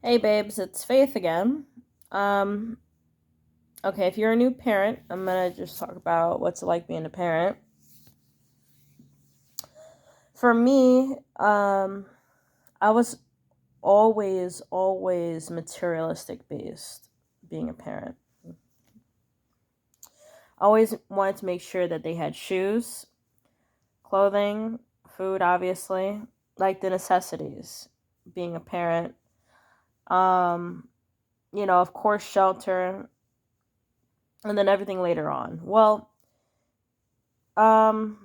Hey babes, it's Faith again. Um, okay, if you're a new parent, I'm gonna just talk about what's it like being a parent. For me, I was always materialistic based being a parent. Always wanted to make sure that they had shoes, clothing, food, obviously, like the necessities being a parent. Um, of course, shelter, and then everything later on. Well, um,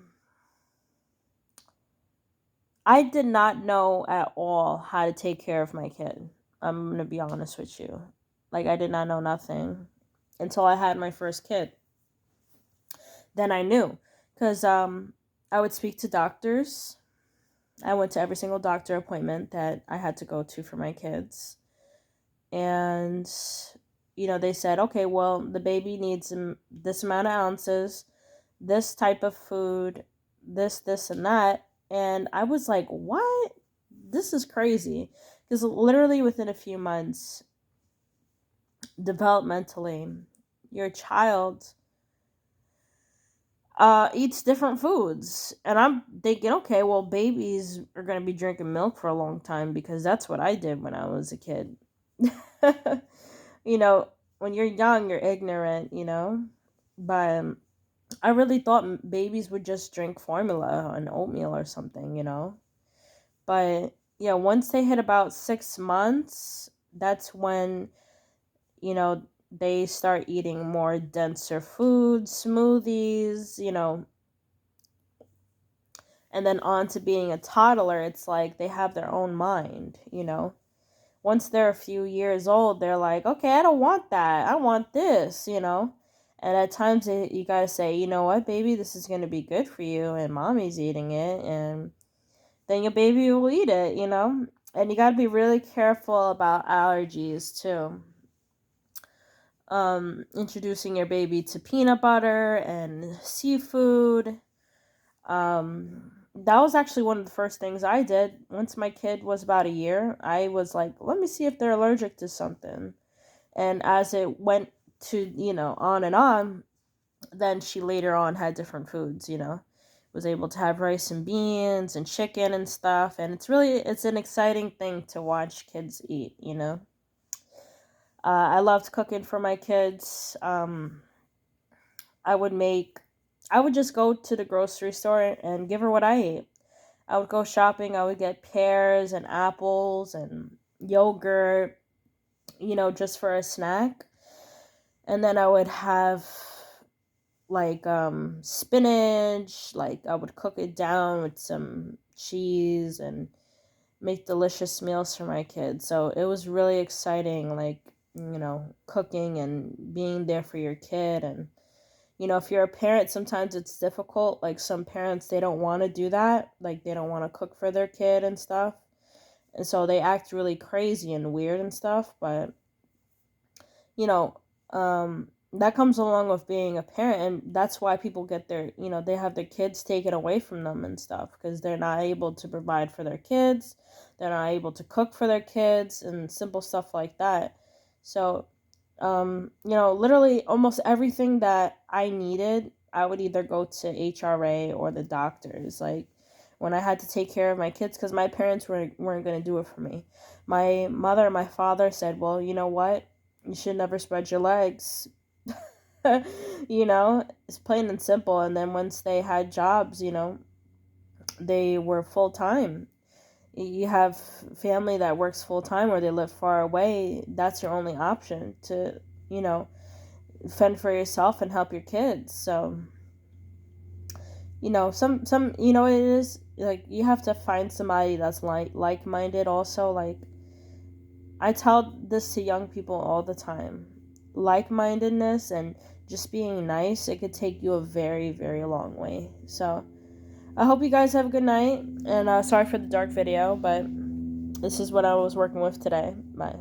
I did not know at all how to take care of my kid. I'm going to be honest with you. Like, I did not know nothing until I had my first kid. Then I knew. Because I would speak to doctors. I went to every single doctor appointment that I had to go to for my kids. And, they said, okay, well, the baby needs this amount of ounces, this type of food, this, and that. And I was like, what? This is crazy. Because literally within a few months, developmentally, your child eats different foods. And I'm thinking, okay, well, babies are going to be drinking milk for a long time because that's what I did when I was a kid. you know, when you're young, you're ignorant. But I really thought babies would just drink formula and oatmeal or something. But yeah, once they hit about 6 months, that's when, you know, they start eating more denser foods, smoothies. And then on to being a toddler, it's like they have their own mind. Once they're a few years old, they're like, okay, I don't want that. I want this. And at times you gotta say, you know what, baby, this is gonna be good for you, and mommy's eating it, and then your baby will eat it. And you gotta be really careful about allergies too. Introducing your baby to peanut butter and seafood. That was actually one of the first things I did. Once my kid was about a year, I was like, let me see if they're allergic to something. And as it went to, on and on, then she later on had different foods. Was able to have rice and beans and chicken and stuff. And it's an exciting thing to watch kids eat. I loved cooking for my kids. I would make, I would just go to the grocery store and give her what I ate. I would go shopping. I would get pears and apples and yogurt, just for a snack. And then I would have like spinach, like I would cook it down with some cheese and make delicious meals for my kids. So it was really exciting, like, cooking and being there for your kid. And if you're a parent, sometimes it's difficult. Like some parents, they don't want to do that. Like they don't want to cook for their kid and stuff. And so they act really crazy and weird and stuff. But, you know, that comes along with being a parent. And that's why people get they have their kids taken away from them and stuff because they're not able to provide for their kids. They're not able to cook for their kids and simple stuff like that. So, literally almost everything that I needed, I would either go to HRA or the doctors. Like when I had to take care of my kids, because my parents weren't going to do it for me. My mother and my father said, well, you know what? You should never spread your legs. It's plain and simple. And then once they had jobs, they were full time. You have family that works full time or they live far away. That's your only option to, you know, fend for yourself and help your kids. So, it is like you have to find somebody that's like-minded also. Like I tell this to young people all the time. Like-mindedness and just being nice, it could take you a very, very long way. So, I hope you guys have a good night, and sorry for the dark video, but this is what I was working with today. Bye.